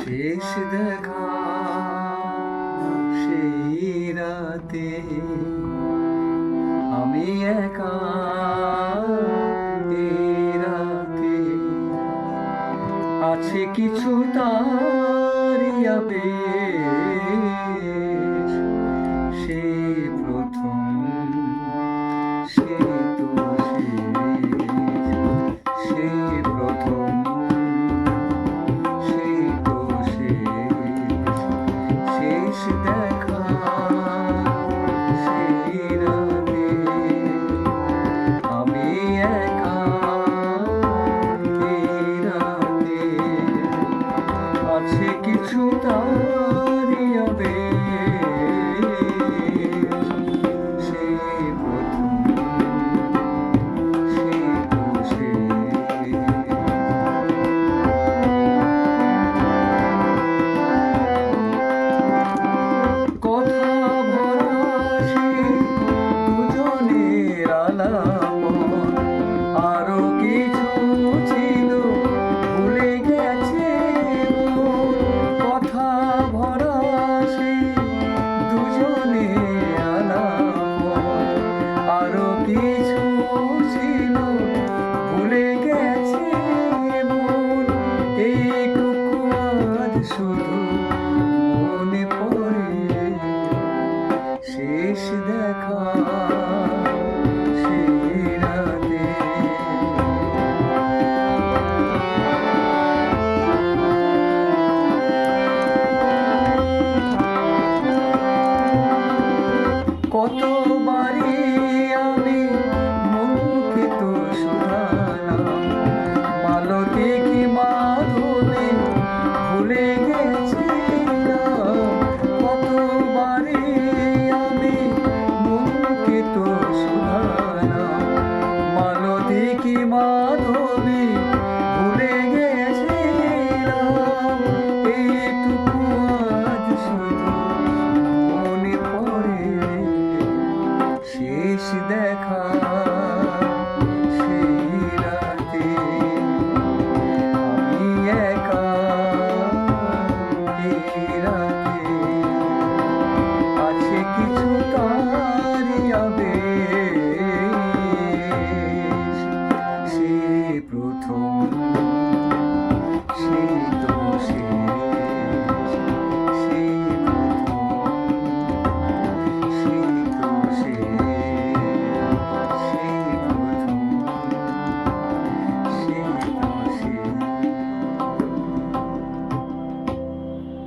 শেষ দেখা সেই রাতে আমি একা এই রাতে আছে কিছু তারিয়া বেশ সেই প্রথম সেই তো সেই প্রথম সেই তো শেষ দেখা সেই রাতে আমি একা এই রাতে আছে কিছু তারিয়া বেশ সেই প্রথম সেই তো কথা ভরা সেই দুজনের আলাপন আরো কিছু ছিল ভুলে গেছে মন। কথা ভরা সেই দুজনের আলাপন আরো কিছু ছিল ভুলে গেছে মন। এইটুকু আজ শুধু মনে পড়ে শেষ দেখা সেই রাতে। কত